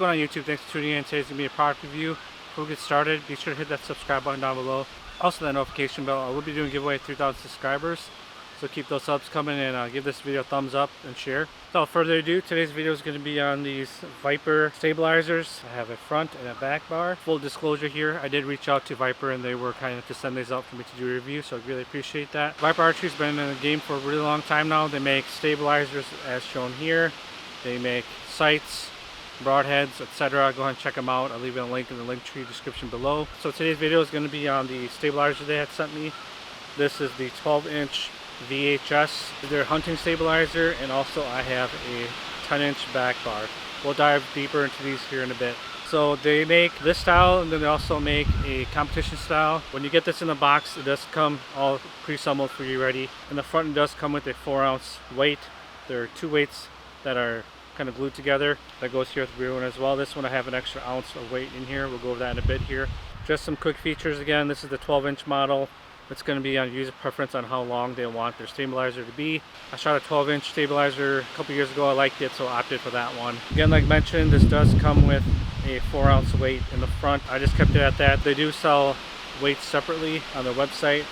going on YouTube? Thanks for tuning in. Today's going to be a product review. Before we get started, be sure to hit that subscribe button down below. Also that notification bell. I will be doing a giveaway 3,000 subscribers. So keep those subs coming and give this video a thumbs up and share. Without further ado, today's video is going to be on these Viper stabilizers. I have a front and a back bar. Full disclosure here, I did reach out to Viper and they were kind enough to send these out for me to do a review, so I really appreciate that. Viper Archery's been in the game for a really long time now. They make stabilizers as shown here. They make sights, broadheads, etc. Go ahead and check them out. I'll leave a link in the link tree description below. So today's video is going to be on the stabilizer they had sent me. This is the 12-inch VHS, their hunting stabilizer, and also I have a 10-inch back bar. We'll dive deeper into these here in a bit. So they make this style, and then they also make a competition style. When you get this in the box, it does come all pre-assembled for you ready. In the front, it does come with a 4-ounce weight. There are two weights that are kind of glued together. That goes here with the rear one as well. This one I have an extra ounce of weight in here. We'll go over that in a bit here. Just some quick features again. This is the 12-inch model. It's going to be on user preference on how long they want their stabilizer to be. I shot a 12-inch stabilizer a couple years ago. I liked it, so I opted for that one. Again, like mentioned, this does come with a 4-ounce weight in the front. I just kept it at that. They do sell weights separately on their website.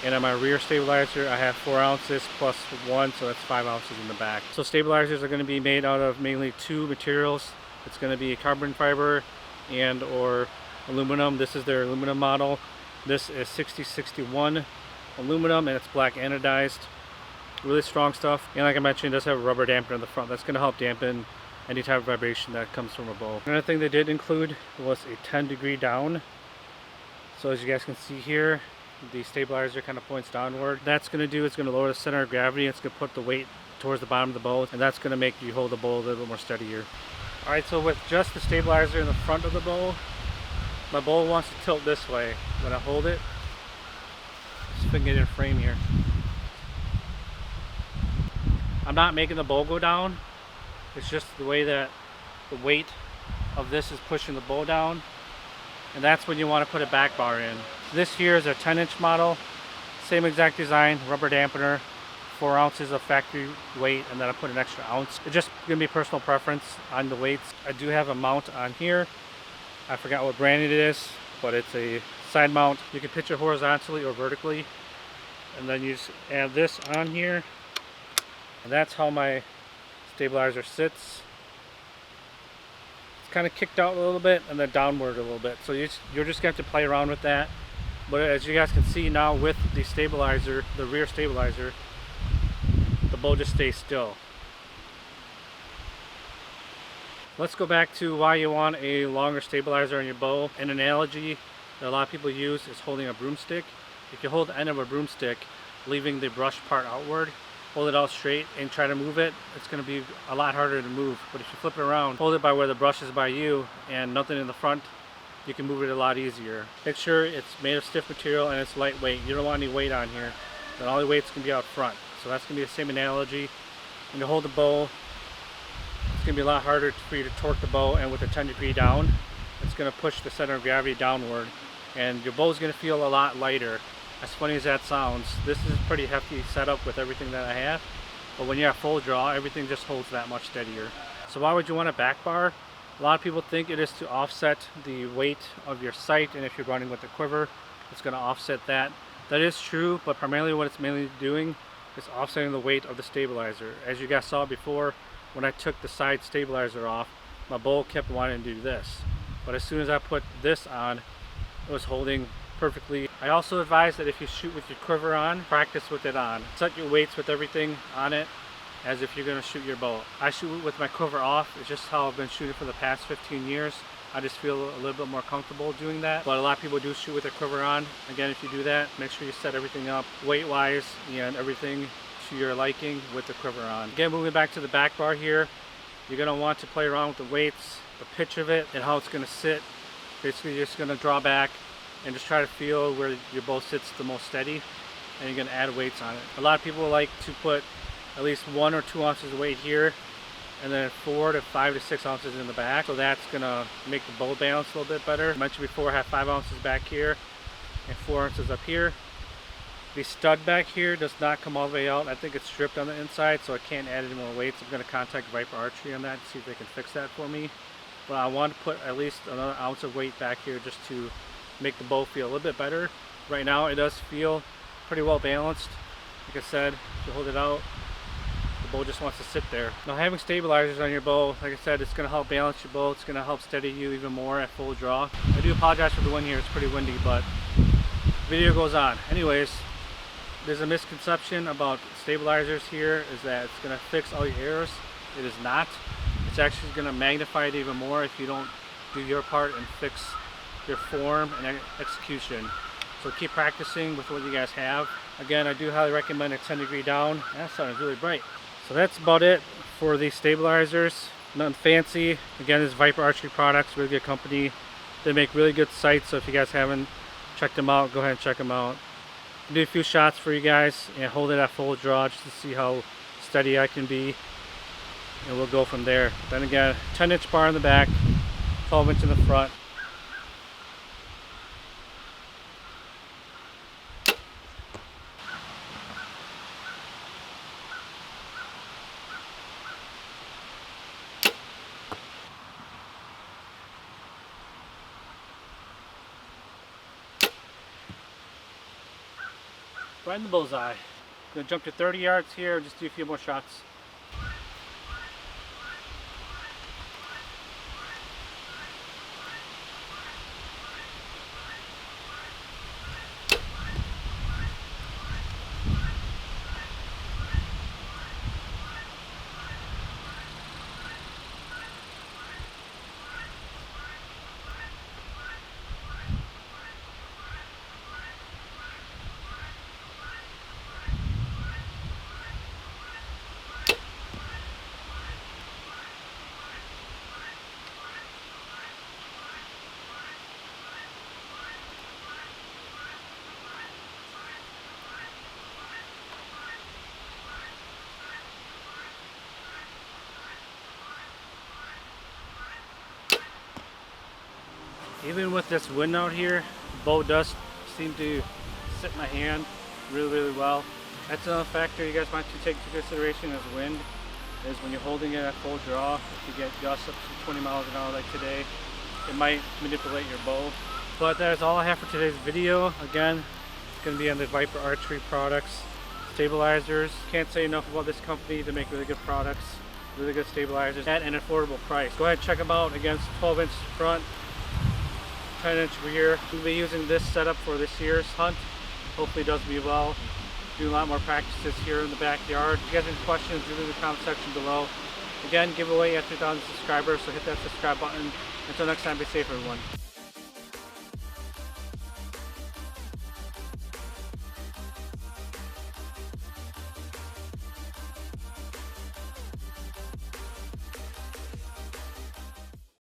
And on my rear stabilizer, I have 4 ounces plus 1, so that's 5 ounces in the back. So stabilizers are going to be made out of mainly two materials. It's going to be carbon fiber and or aluminum. This is their aluminum model. This is 6061 aluminum and it's black anodized. Really strong stuff. And like I mentioned, it does have a rubber dampener in the front. That's going to help dampen any type of vibration that comes from a bow. Another thing they did include was a 10-degree down. So as you guys can see here, the stabilizer kind of points downward. That's going to do, it's going to lower the center of gravity. It's going to put the weight towards the bottom of the bow, and that's going to make you hold the bow a little bit more steadier. Alright, so with just the stabilizer in the front of the bow, my bow wants to tilt this way. When I hold it, see if I can get it in frame here. I'm not making the bow go down. It's just the way that the weight of this is pushing the bow down. And that's when you want to put a back bar in. This here is a 10-inch model. Same exact design, rubber dampener, 4 ounces of factory weight, and then I put an extra ounce. It's just going to be personal preference on the weights. I do have a mount on here. I forgot what brand it is, but it's a side mount. You can pitch it horizontally or vertically. And then you just add this on here. And that's how my stabilizer sits. It's kind of kicked out a little bit and then downward a little bit. So you're just going to have to play around with that. But as you guys can see now with the stabilizer, the rear stabilizer, the bow just stays still. Let's go back to why you want a longer stabilizer on your bow. An analogy that a lot of people use is holding a broomstick. If you hold the end of a broomstick, leaving the brush part outward, hold it out straight and try to move it, it's going to be a lot harder to move. But if you flip it around, hold it by where the brush is by you and nothing in the front, you can move it a lot easier. Make sure it's made of stiff material and it's lightweight. You don't want any weight on here. Then all the weight's going to be out front. So that's going to be the same analogy. When you hold the bow, it's going to be a lot harder for you to torque the bow, and with a 10-degree down, it's going to push the center of gravity downward. And your bow is going to feel a lot lighter. As funny as that sounds, this is a pretty hefty setup with everything that I have. But when you're at full draw, everything just holds that much steadier. So why would you want a back bar? A lot of people think it is to offset the weight of your sight, and if you're running with a quiver, it's going to offset that. That is true, but primarily what it's mainly doing is offsetting the weight of the stabilizer. As you guys saw before, when I took the side stabilizer off, my bow kept wanting to do this. But as soon as I put this on, it was holding perfectly. I also advise that if you shoot with your quiver on, practice with it on. Set your weights with everything on it as if you're going to shoot your bow. I shoot with my quiver off. It's just how I've been shooting for the past 15 years. I just feel a little bit more comfortable doing that. But a lot of people do shoot with their quiver on. Again, if you do that, make sure you set everything up weight-wise and everything to your liking with the quiver on. Again, moving back to the back bar here, you're going to want to play around with the weights, the pitch of it, and how it's going to sit. Basically, you're just going to draw back and just try to feel where your bow sits the most steady, and you're going to add weights on it. A lot of people like to put at least 1 or 2 ounces of weight here, and then 4 to 5 to 6 ounces in the back. So that's going to make the bow balance a little bit better. I mentioned before, I have 5 ounces back here and 4 ounces up here. The stud back here does not come all the way out. I think it's stripped on the inside, so I can't add any more weights. I'm going to contact Viper Archery on that to see if they can fix that for me. but I want to put at least another ounce of weight back here just to make the bow feel a little bit better. Right now it does feel pretty well balanced. Like I said, if you hold it out, the bow just wants to sit there. Now having stabilizers on your bow, like I said, it's going to help balance your bow. It's going to help steady you even more at full draw. I do apologize for the wind here, it's pretty windy, but the video goes on. Anyways, there's a misconception about stabilizers here, is that it's going to fix all your errors. It is not. It's actually going to magnify it even more if you don't do your part and fix your form and execution. So keep practicing with what you guys have. Again, I do highly recommend a 10-degree down. That sounds really bright. So that's about it for these stabilizers. Nothing fancy. Again, this is Viper Archery Products, really good company. They make really good sights, so if you guys haven't checked them out, go ahead and check them out. I'll do a few shots for you guys and hold it at full draw just to see how steady I can be, and we'll go from there. Then again, 10-inch bar in the back, 12-inch in the front. Right in the bullseye. Gonna jump to 30 yards here, just do a few more shots. Even with this wind out here, the bow does seem to sit in my hand really well. That's another factor you guys might to take into consideration as wind, is when you're holding it at full draw. If you get gusts up to 20 miles an hour like today, it might manipulate your bow. But that is all I have for today's video. Again, it's going to be on the Viper Archery Products stabilizers. Can't say enough about this company. They make really good products, really good stabilizers at an affordable price. Go ahead and check them out. Again, 12-inch front, 10-inch rear. We'll be using this setup for this year's hunt. Hopefully it does me well. Do a lot more practices here in the backyard. If you guys have any questions, leave it in the comment section below. Again, giveaway at 3,000 subscribers, so hit that subscribe button. Until next time, be safe everyone.